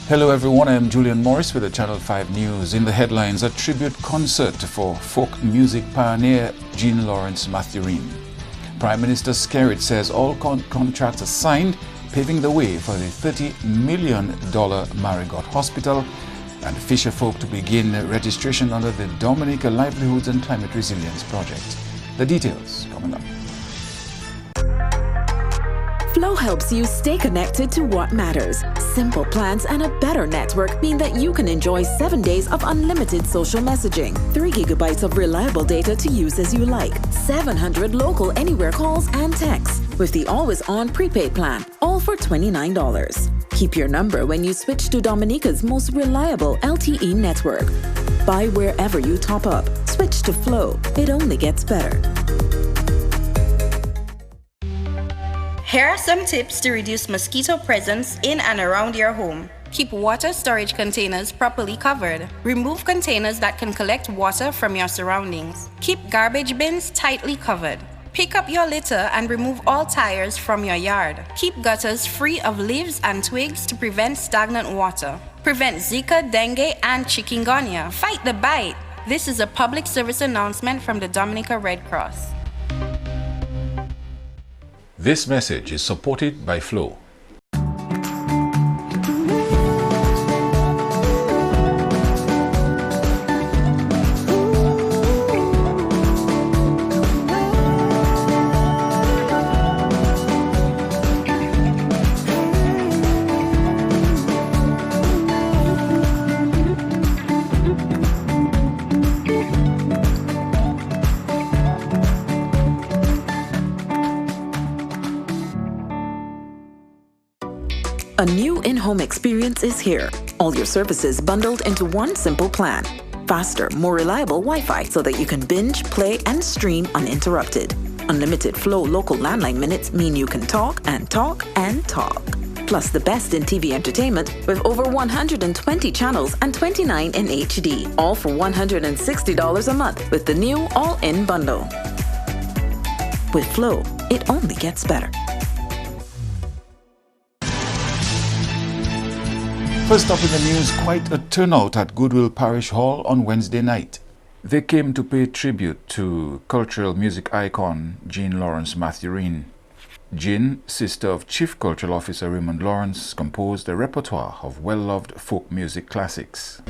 Hello everyone, I'm Julian Morris with the Channel 5 News. In the headlines, a tribute concert for folk music pioneer Jean Lawrence Mathurin. Prime Minister Skerrit says all contracts are signed, paving the way for the $30 million Marigot Hospital, and Fisher folk to begin registration under the Dominica Livelihoods and Climate Resilience Project. The details coming up. Flow helps you stay connected to what matters. Simple plans and a better network mean that you can enjoy 7 days of unlimited social messaging, 3 gigabytes of reliable data to use as you like, 700 local anywhere calls and texts, with the always-on prepaid plan, all for $29. Keep your number when you switch to Dominica's most reliable LTE network. Buy wherever you top up. Switch to Flow. It only gets better. Here are some tips to reduce mosquito presence in and around your home. Keep water storage containers properly covered. Remove containers that can collect water from your surroundings. Keep garbage bins tightly covered. Pick up your litter and remove all tires from your yard. Keep gutters free of leaves and twigs to prevent stagnant water. Prevent Zika, dengue, and chikungunya. Fight the bite. This is a public service announcement from the Dominica Red Cross. This message is supported by Flow. A new in-home experience is here. All your services bundled into one simple plan. Faster, more reliable Wi-Fi so that you can binge, play, and stream uninterrupted. Unlimited Flow local landline minutes mean you can talk and talk and talk. Plus the best in TV entertainment with over 120 channels and 29 in HD. All for $160 a month with the new all-in bundle. With Flow, it only gets better. First up in the news, quite a turnout at Goodwill Parish Hall on Wednesday night. They came to pay tribute to cultural music icon Jean Lawrence Mathurin. Jean, sister of Chief Cultural Officer Raymond Lawrence, composed a repertoire of well-loved folk music classics.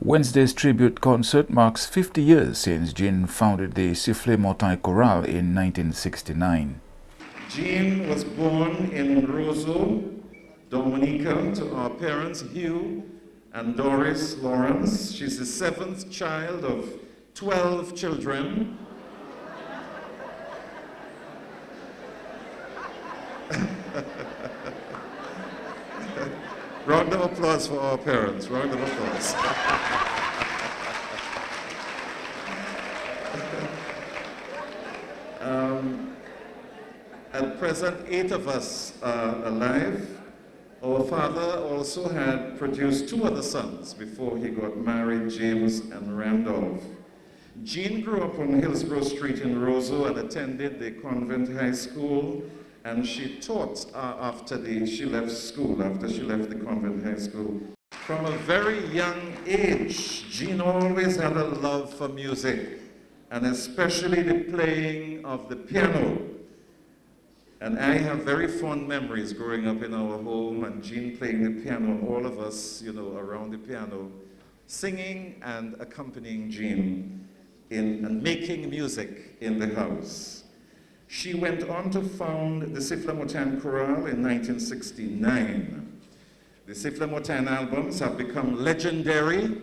Wednesday's tribute concert marks 50 years since Jean founded the Sifflé Montagne Chorale in 1969. Jean was born in Roseau, Dominica, to our parents Hugh and Doris Lawrence. She's the 7th child of 12 children. Round of applause for our parents. Round of applause. At present, 8 of us are alive. Our father also had produced 2 other sons before he got married, James and Randolph. Jean grew up on Hillsborough Street in Roseau and attended the convent high school, and she taught after she left school, after she left the convent high school. From a very young age, Jean always had a love for music, and especially the playing of the piano. And I have very fond memories growing up in our home and Jean playing the piano, all of us, around the piano, singing and accompanying Jean and making music in the house. She went on to found the Sifla Motan Chorale in 1969. The Sifla Motan albums have become legendary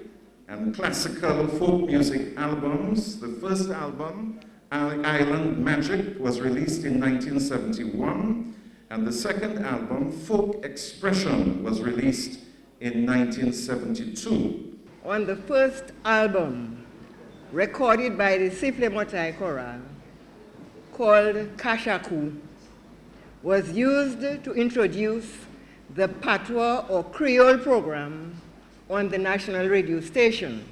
and classical folk music albums. The first album, Island Magic, was released in 1971, and the second album, Folk Expression, was released in 1972. On the first album, recorded by the Sifla Motan Chorale, called Kashaku, was used to introduce the Patois or Creole program on the national radio station.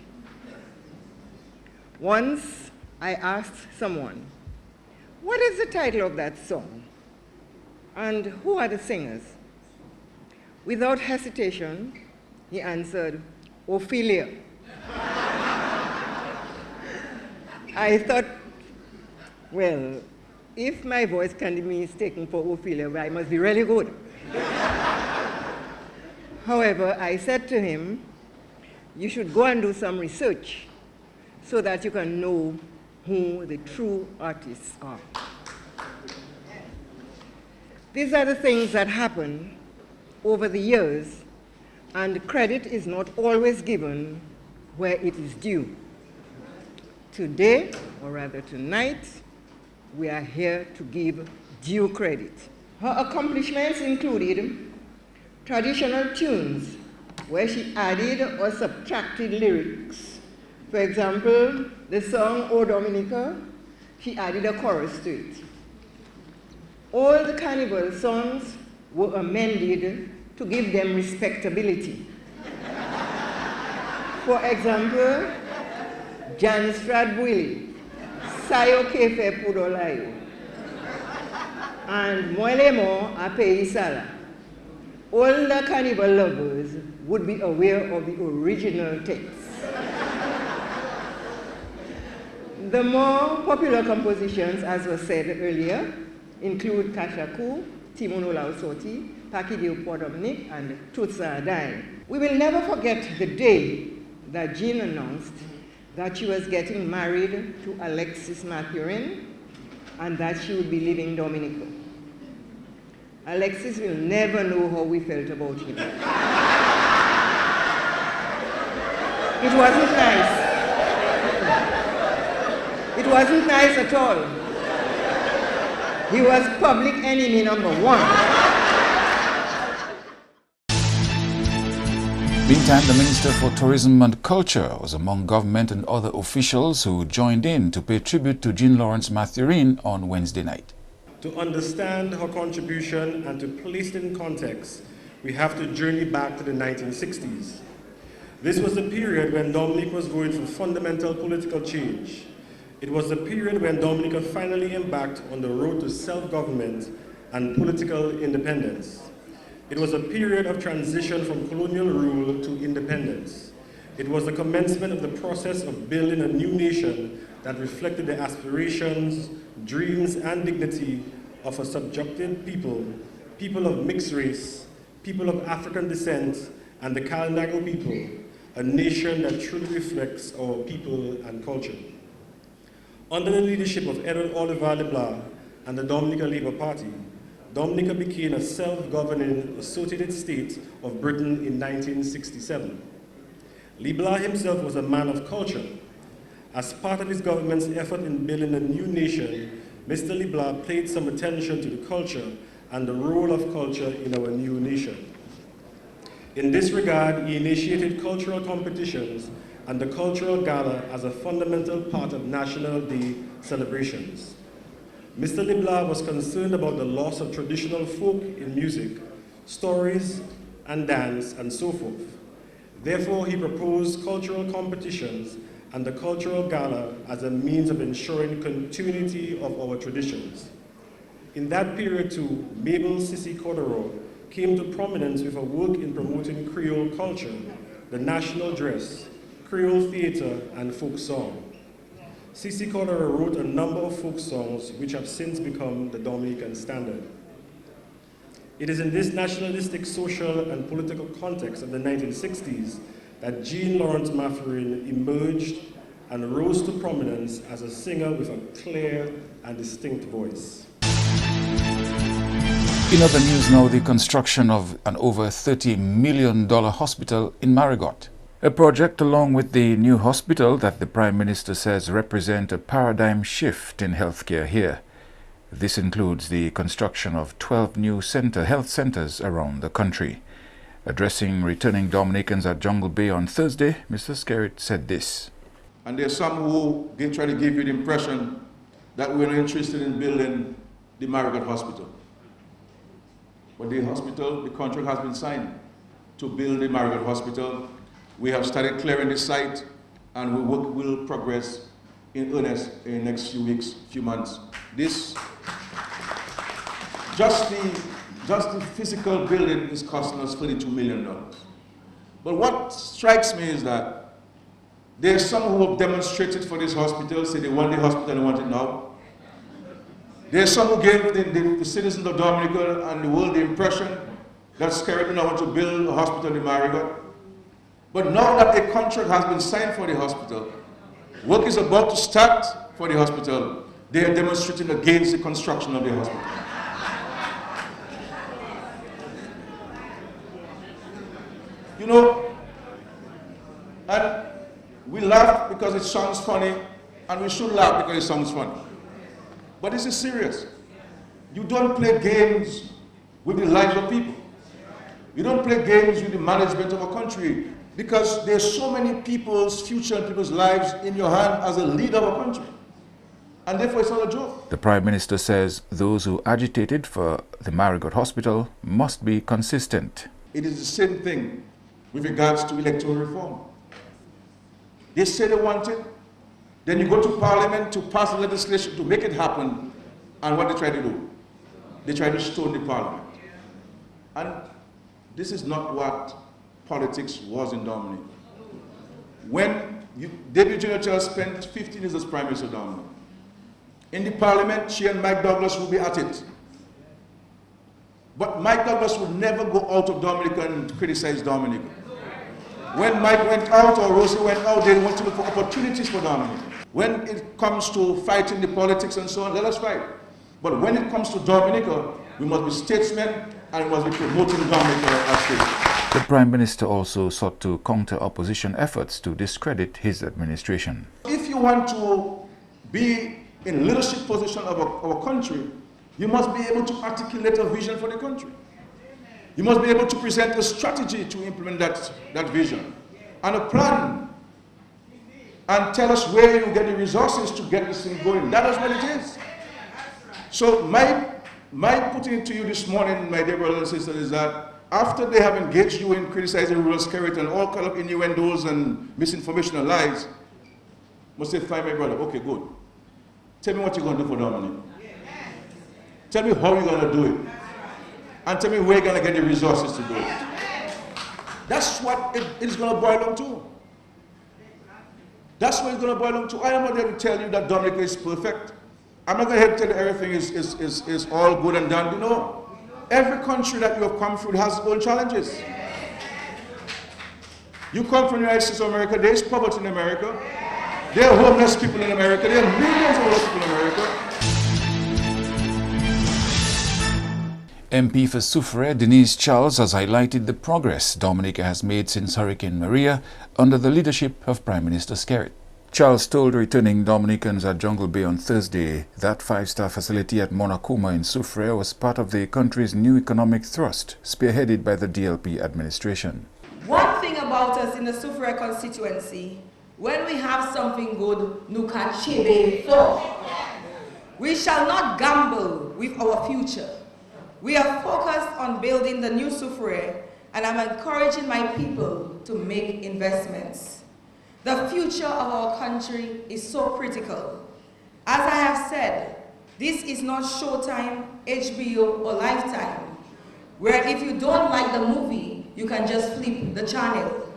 Once I asked someone, what is the title of that song? And who are the singers? Without hesitation, he answered, Ophelia. I thought, well, if my voice can be mistaken for Ophelia, I must be really good. However, I said to him, you should go and do some research so that you can know who the true artists are. These are the things that happen over the years, and credit is not always given where it is due. Today, or rather tonight, we are here to give due credit. Her accomplishments included traditional tunes, where she added or subtracted lyrics. For example, the song O Dominica, she added a chorus to it. All the carnival songs were amended to give them respectability. For example, Jan Stradbwili, Sayo Kefe Pudolayo, and Moelemo Ape Isala. All the carnival lovers would be aware of the original text. The more popular compositions, as was said earlier, include Kashaku, Timonola Osoti, Pakideo Podomnik, and Tutsa Adai. We will never forget the day that Jean announced that she was getting married to Alexis Mathurin and that she would be leaving Dominica. Alexis will never know how we felt about him. It wasn't nice. It wasn't nice at all. He was public enemy number one. Meantime, the Minister for Tourism and Culture was among government and other officials who joined in to pay tribute to Jean Lawrence Mathurin on Wednesday night. To understand her contribution and to place it in context, we have to journey back to the 1960s. This was the period when Dominica was going through fundamental political change. It was the period when Dominica finally embarked on the road to self-government and political independence. It was a period of transition from colonial rule to independence. It was the commencement of the process of building a new nation that reflected the aspirations, dreams, and dignity of a subjugated people, people of mixed race, people of African descent, and the Kalinago people, a nation that truly reflects our people and culture. Under the leadership of Edward Oliver Leblanc and the Dominica Labour Party, Dominica became a self-governing associated state of Britain in 1967. Leblanc himself was a man of culture. As part of his government's effort in building a new nation, Mr. Leblanc paid some attention to the culture and the role of culture in our new nation. In this regard, he initiated cultural competitions and the cultural gala as a fundamental part of National Day celebrations. Mr. Leblanc was concerned about the loss of traditional folk in music, stories, and dance, and so forth. Therefore, he proposed cultural competitions and the cultural gala as a means of ensuring continuity of our traditions. In that period too, Mabel Sissy Corderow came to prominence with her work in promoting Creole culture, the national dress, Creole theater, and folk song. Sissy Corderow wrote a number of folk songs which have since become the Dominican standard. It is in this nationalistic, social, and political context of the 1960s that Jean Lawrence Mathurin emerged and rose to prominence as a singer with a clear and distinct voice. In other news now, the construction of an over $30 million hospital in Marigot. A project along with the new hospital that the Prime Minister says represent a paradigm shift in healthcare here. This includes the construction of 12 new health centers around the country. Addressing returning Dominicans at Jungle Bay on Thursday, Mr. Skerritt said this. And there's some who try to give you the impression that we're not interested in building the Marigot Hospital. But the hospital, the contract has been signed to build the Marigot Hospital. We have started clearing the site, and will progress in earnest in the next few weeks, few months. This, just the physical building is costing us $32 million. But what strikes me is that there are some who have demonstrated for this hospital, say they want the hospital, they want it now. There are some who gave the citizens of Dominica and the world the impression that Skerritt now want to build a hospital in Marigot. But now that a contract has been signed for the hospital, work is about to start for the hospital, they are demonstrating against the construction of the hospital. You know, and we laugh because it sounds funny, and we should laugh because it sounds funny. But this is serious. You don't play games with the lives of people. You don't play games with the management of a country, because there's so many people's future and people's lives in your hand as a leader of a country. And therefore it's not a joke. The Prime Minister says those who agitated for the Marigot Hospital must be consistent. It is the same thing with regards to electoral reform. They say they want it, then you go to Parliament to pass the legislation to make it happen, and what they try to do? They try to stone the Parliament. And this is not what politics was in Dominica. When David Junior Charles spent 15 years as Prime Minister of Dominica, in the Parliament, she and Mike Douglas would be at it. But Mike Douglas would never go out of Dominica and criticize Dominica. When Mike went out or Rosie went out, they want to look for opportunities for Dominica. When it comes to fighting the politics and so on, let us fight. But when it comes to Dominica, we must be statesmen and we must be promoting Dominica as state. The Prime Minister also sought to counter opposition efforts to discredit his administration. If you want to be in leadership position of our country, you must be able to articulate a vision for the country. You must be able to present a strategy to implement that vision and a plan, and tell us where you get the resources to get this thing going. That is what it is. So my putting it to you this morning, my dear brothers and sisters, is that after they have engaged you in criticizing rural Skerritt and all kind of innuendos and misinformation and lies, must say, fine, my brother, okay, good. Tell me what you're going to do for Dominica. Tell me how you're going to do it. And tell me where you're going to get the resources to do it. That's what it is going to boil down to. That's what it's going to boil down to. I am not here to tell you that Dominica is perfect. I'm not going to tell you everything is all good and done. You know, every country that you have come through has its own challenges. You come from the United States of America, there is poverty in America. There are homeless people in America. There are millions of homeless people in America. MP for Soufriere, Denise Charles, has highlighted the progress Dominica has made since Hurricane Maria under the leadership of Prime Minister Skerritt. Charles told returning Dominicans at Jungle Bay on Thursday that five-star facility at Monacoma in Soufriere was part of the country's new economic thrust, spearheaded by the DLP administration. One thing about us in the Soufriere constituency, when we have something good, we shall not gamble with our future. We are focused on building the new Soufriere, and I'm encouraging my people to make investments. The future of our country is so critical. As I have said, this is not Showtime, HBO, or Lifetime, where if you don't like the movie, you can just flip the channel.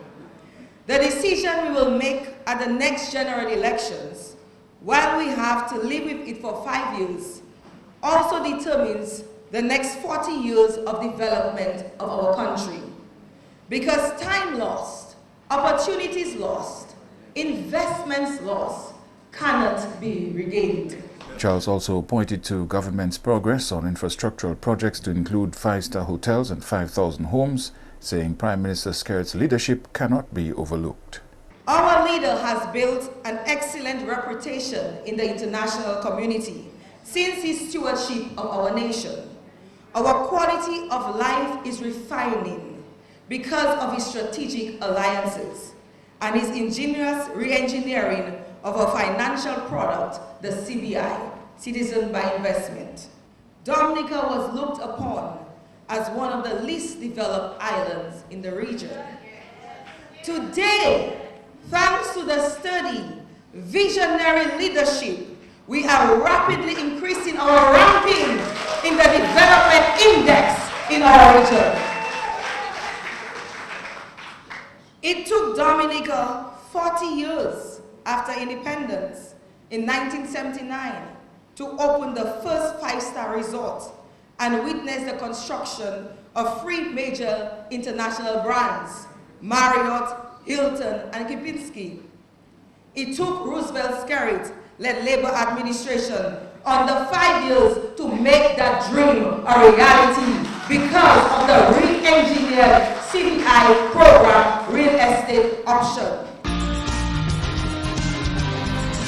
The decision we will make at the next general elections, while we have to live with it for 5 years, also determines the next 40 years of development of our country. Because time lost, opportunities lost, investments lost cannot be regained. Charles also pointed to government's progress on infrastructural projects to include 5-star hotels and 5,000 homes, saying Prime Minister Skerrit's leadership cannot be overlooked. Our leader has built an excellent reputation in the international community since his stewardship of our nation. Our quality of life is refining because of his strategic alliances and his ingenious re-engineering of our financial product, the CBI, Citizen by Investment. Dominica was looked upon as one of the least developed islands in the region. Today, thanks to the steady, visionary leadership, we are rapidly increasing our ranking in the development index in our region. It took Dominica 40 years after independence in 1979 to open the first 5-star resort and witness the construction of 3 major international brands, Marriott, Hilton, and Kempinski. It took Roosevelt Skerrit-led Labor administration under 5 years to make that dream a reality because of the re-engineered CBI program real estate option.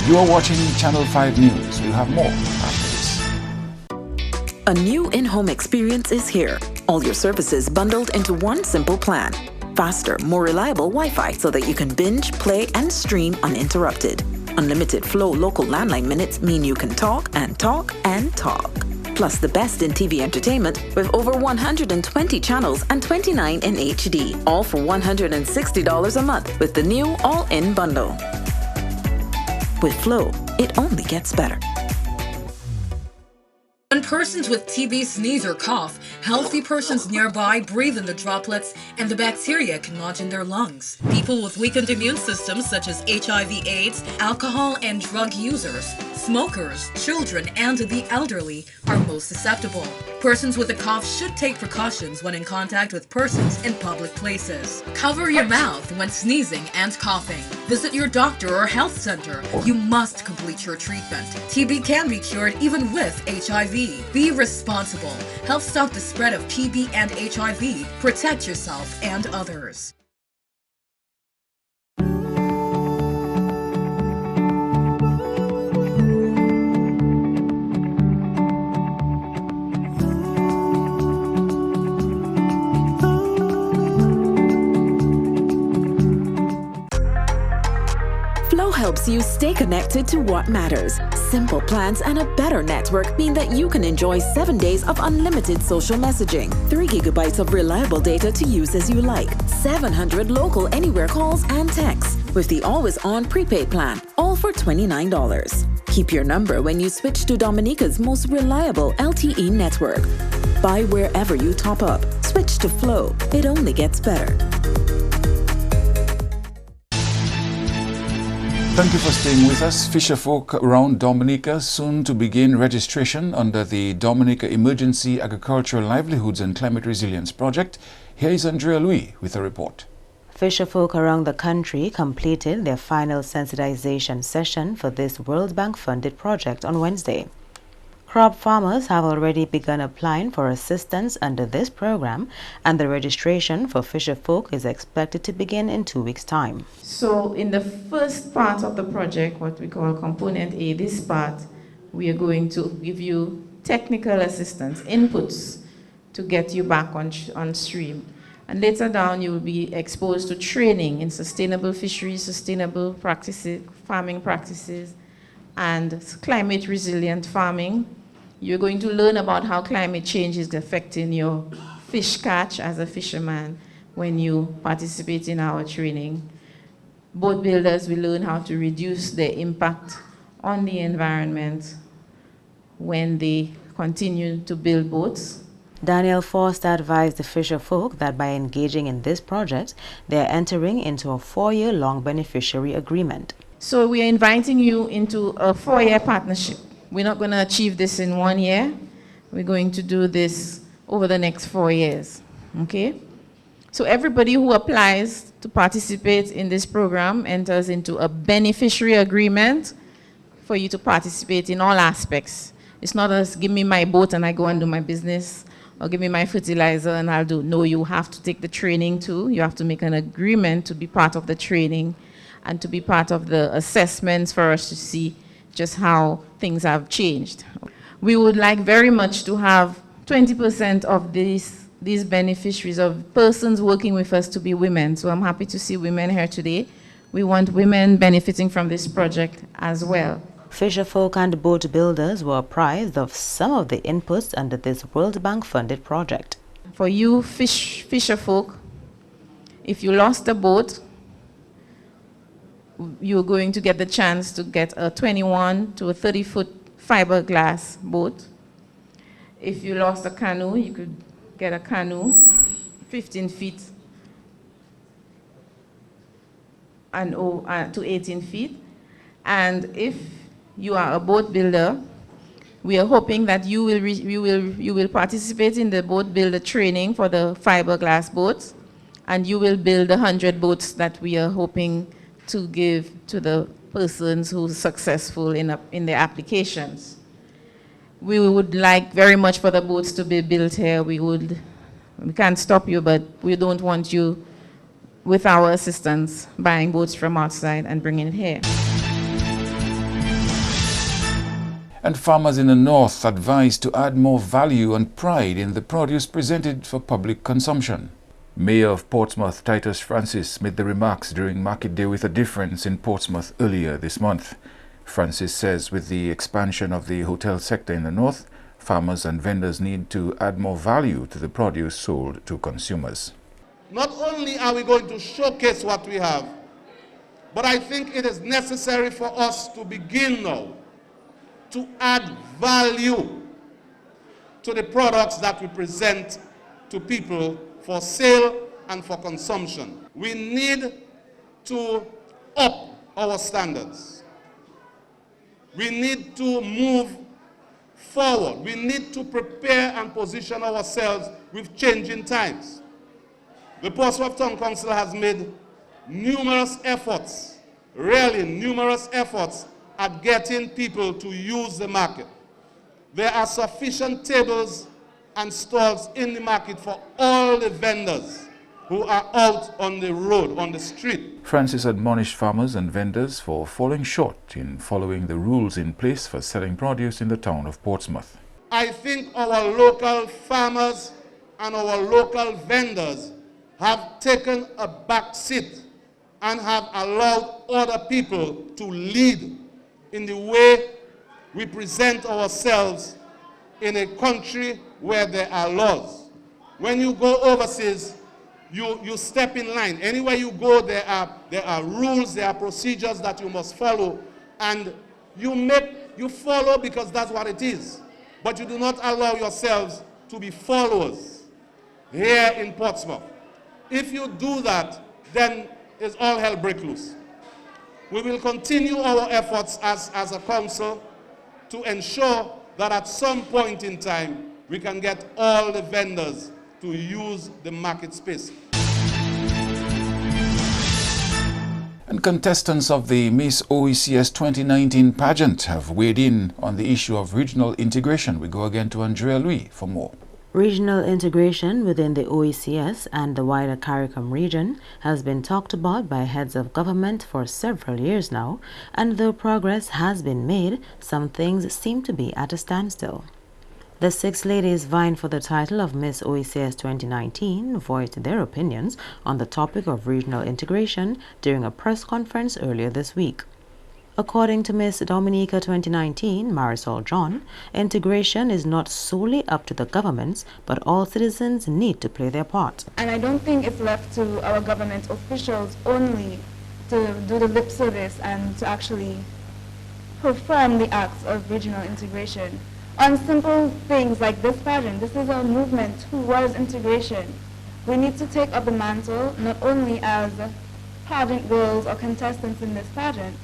You are watching Channel 5 News. We'll have more after this. A new in-home experience is here. All your services bundled into one simple plan. Faster, more reliable Wi-Fi so that you can binge, play, and stream uninterrupted. Unlimited Flow local landline minutes mean you can talk and talk and talk. Plus the best in TV entertainment with over 120 channels and 29 in HD. All for $160 a month with the new all-in bundle. With Flow, it only gets better. When persons with TB sneeze or cough, healthy persons nearby breathe in the droplets and the bacteria can lodge in their lungs. People with weakened immune systems such as HIV/AIDS, alcohol and drug users, smokers, children, and the elderly are most susceptible. Persons with a cough should take precautions when in contact with persons in public places. Cover your mouth when sneezing and coughing. Visit your doctor or health center. You must complete your treatment. TB can be cured even with HIV. Be responsible. Help stop the spread of TB and HIV. Protect yourself and others. Helps you stay connected to what matters. Simple plans and a better network mean that you can enjoy 7 days of unlimited social messaging, 3 gigabytes of reliable data to use as you like, 700 local anywhere calls and texts with the always-on prepaid plan, all for $29. Keep your number when you switch to Dominica's most reliable LTE network. Buy wherever you top up. Switch to Flow. It only gets better. Thank you for staying with us. Fisherfolk around Dominica soon to begin registration under the Dominica Emergency Agricultural Livelihoods and Climate Resilience Project. Here is Andrea Louis with a report. Fisherfolk around the country completed their final sensitization session for this World Bank-funded project on Wednesday. Crop farmers have already begun applying for assistance under this program, and the registration for Fisherfolk is expected to begin in 2 weeks' time. So in the first part of the project, what we call Component A, this part, we are going to give you technical assistance, inputs to get you back on stream. And later down, you will be exposed to training in sustainable fisheries, sustainable practices, farming practices, and climate resilient farming. You're going to learn about how climate change is affecting your fish catch as a fisherman when you participate in our training. Boat builders will learn how to reduce their impact on the environment when they continue to build boats. Daniel Forster advised the fisherfolk that by engaging in this project, they are entering into a 4-year-long beneficiary agreement. So we are inviting you into a 4-year partnership. We're not going to achieve this in 1 year. We're going to do this over the next 4 years, okay? So everybody who applies to participate in this program enters into a beneficiary agreement for you to participate in all aspects. It's not as give me my boat and I go and do my business, or give me my fertilizer and I'll do. No, you have to take the training too. You have to make an agreement to be part of the training and to be part of the assessments for us to see just how things have changed. We would like very much to have 20% of these beneficiaries, of persons working with us, to be women. So I'm happy to see women here today. We want women benefiting from this project as well. Fisherfolk and boat builders were apprised of some of the inputs under this World Bank funded project. For you fisherfolk, if you lost a boat, you're going to get the chance to get a 21 to a 30-foot fiberglass boat. If you lost a canoe, you could get a canoe 15 feet and to 18 feet. And if you are a boat builder, we are hoping that you will participate in the boat builder training for the fiberglass boats, and you will build 100 boats that we are hoping to give to the persons who are successful in their applications. We would like very much for the boats to be built here. We can't stop you, but we don't want you, with our assistance, buying boats from outside and bringing it here. And farmers in the north advised to add more value and pride in the produce presented for public consumption. Mayor of Portsmouth, Titus Francis, made the remarks during Market Day with a difference in Portsmouth earlier this month. Francis says with the expansion of the hotel sector in the north, farmers and vendors need to add more value to the produce sold to consumers. Not only are we going to showcase what we have, but I think it is necessary for us to begin now to add value to the products that we present to people for sale and for consumption. We need to up our standards. We need to move forward. We need to prepare and position ourselves with changing times. The Portsmouth Town Council has made numerous efforts, really numerous efforts, at getting people to use the market. There are sufficient tables and stalls in the market for all the vendors who are out on the road, on the street. Francis admonished farmers and vendors for falling short in following the rules in place for selling produce in the town of Portsmouth. I think our local farmers and our local vendors have taken a back seat and have allowed other people to lead in the way we present ourselves in a country where there are laws. When you go overseas, you step in line. Anywhere you go, there are rules, there are procedures that you must follow, and you follow because that's what it is. But you do not allow yourselves to be followers here in Portsmouth. If you do that, then it's all hell break loose. We will continue our efforts as a council to ensure that at some point in time, we can get all the vendors to use the market space. And contestants of the Miss OECS 2019 pageant have weighed in on the issue of regional integration. We go again to Andrea Louis for more. Regional integration within the OECS and the wider CARICOM region has been talked about by heads of government for several years now, and though progress has been made, some things seem to be at a standstill. The 6 ladies vying for the title of Miss OECS 2019 voiced their opinions on the topic of regional integration during a press conference earlier this week. According to Miss Dominica 2019, Marisol John, integration is not solely up to the governments, but all citizens need to play their part. And I don't think it's left to our government officials only to do the lip service and to actually perform the acts of regional integration. On simple things like this pageant, this is a movement towards integration. We need to take up the mantle not only as pageant girls or contestants in this pageant,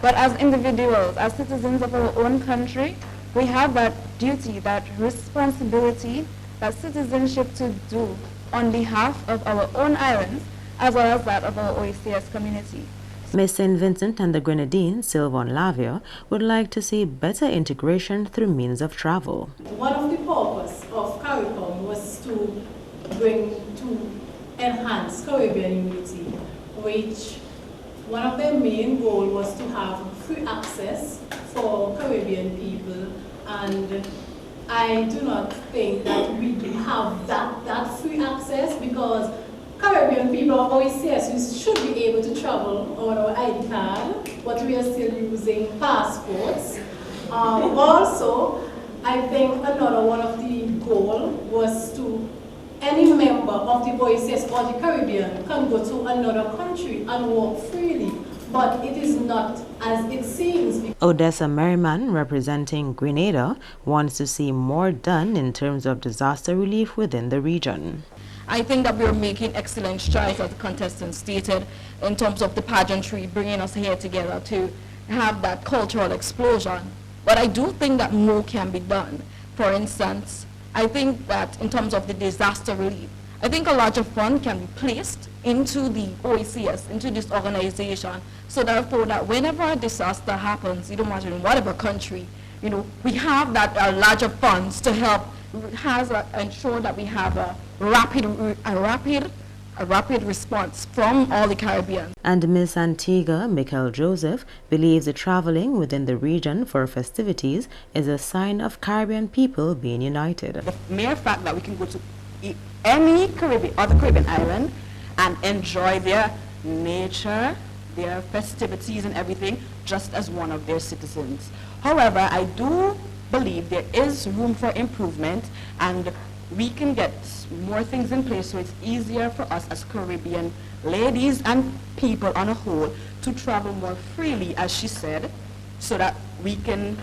but as individuals, as citizens of our own country, we have that duty, that responsibility, that citizenship to do on behalf of our own islands as well as that of our OECS community. Miss St. Vincent and the Grenadines, Sylvan Lavia, would like to see better integration through means of travel. One of the purposes of CARICOM was to enhance Caribbean unity, which one of their main goals was to have free access for Caribbean people, and I do not think that we do have that free access, because Caribbean people of OECS should be able to travel on our ID card, but we are still using passports. Also, I think another one of the goals was to any member of the OECS or the Caribbean can go to another country and walk freely, but it is not as it seems. Odessa Merriman, representing Grenada, wants to see more done in terms of disaster relief within the region. I think that we're making excellent strides, as the contestant stated, in terms of the pageantry, bringing us here together to have that cultural explosion. But I do think that more can be done. For instance, I think that in terms of the disaster relief, I think a larger fund can be placed into the OECS, into this organization, so therefore that whenever a disaster happens, it don't matter in whatever country, we have that larger funds to help ensure that we have a rapid response from all the Caribbean. And Miss Antigua Michael Joseph believes that traveling within the region for festivities is a sign of Caribbean people being united. The mere fact that we can go to any other Caribbean island and enjoy their nature, their festivities and everything, just as one of their citizens. However, I do believe there is room for improvement, and we can get more things in place so it's easier for us as Caribbean ladies and people on a whole to travel more freely, as she said, so that we can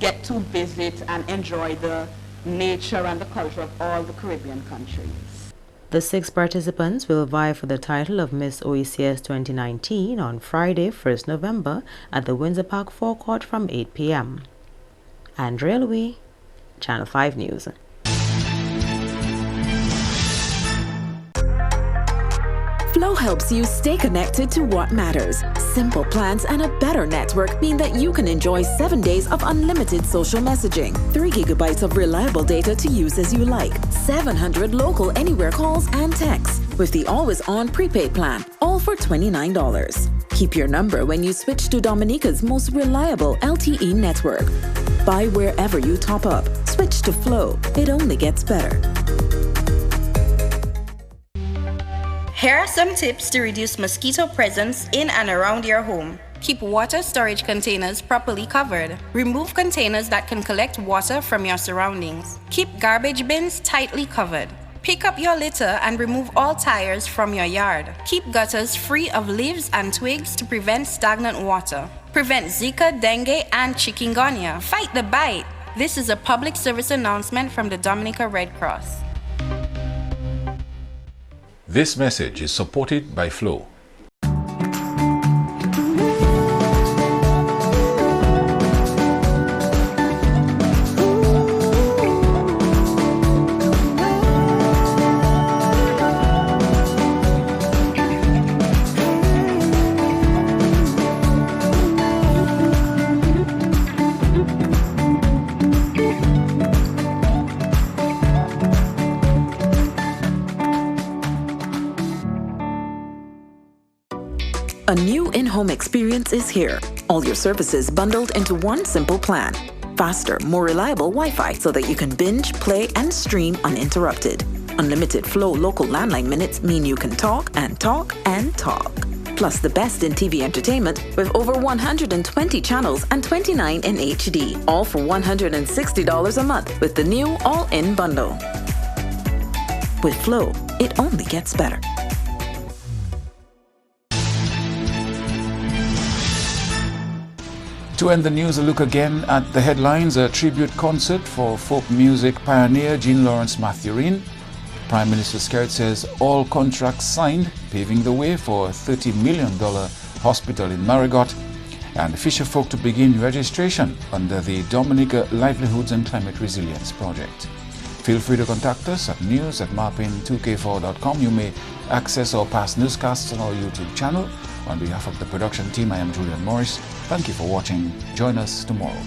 get to visit and enjoy the nature and the culture of all the Caribbean countries. The 6 participants will vie for the title of Miss OECS 2019 on Friday, 1st November at the Windsor Park forecourt from 8 p.m. Andrea Louis, Channel 5 News. Flow helps you stay connected to what matters. Simple plans and a better network mean that you can enjoy 7 days of unlimited social messaging, 3 gigabytes of reliable data to use as you like, 700 local anywhere calls and texts with the always-on prepaid plan, all for $29. Keep your number when you switch to Dominica's most reliable LTE network. Buy wherever you top up. Switch to Flow. It only gets better. Here are some tips to reduce mosquito presence in and around your home. Keep water storage containers properly covered. Remove containers that can collect water from your surroundings. Keep garbage bins tightly covered. Pick up your litter and remove all tires from your yard. Keep gutters free of leaves and twigs to prevent stagnant water. Prevent Zika, dengue, and chikungunya. Fight the bite. This is a public service announcement from the Dominica Red Cross. This message is supported by Flow. A new in-home experience is here. All your services bundled into one simple plan. Faster, more reliable Wi-Fi so that you can binge, play, and stream uninterrupted. Unlimited Flow local landline minutes mean you can talk and talk and talk. Plus the best in TV entertainment with over 120 channels and 29 in HD. All for $160 a month with the new all-in bundle. With Flow, it only gets better. To end the news, a look again at the headlines. A tribute concert for folk music pioneer Jean Lawrence Mathurin. Prime Minister Skerrit says all contracts signed, paving the way for a $30 million hospital in Marigot. and fisherfolk to begin registration under the Dominica Livelihoods and Climate Resilience Project. Feel free to contact us at news@marpin2k4.com. You may access our past newscasts on our YouTube channel. On behalf of the production team, I am Julian Morris. Thank you for watching. Join us tomorrow.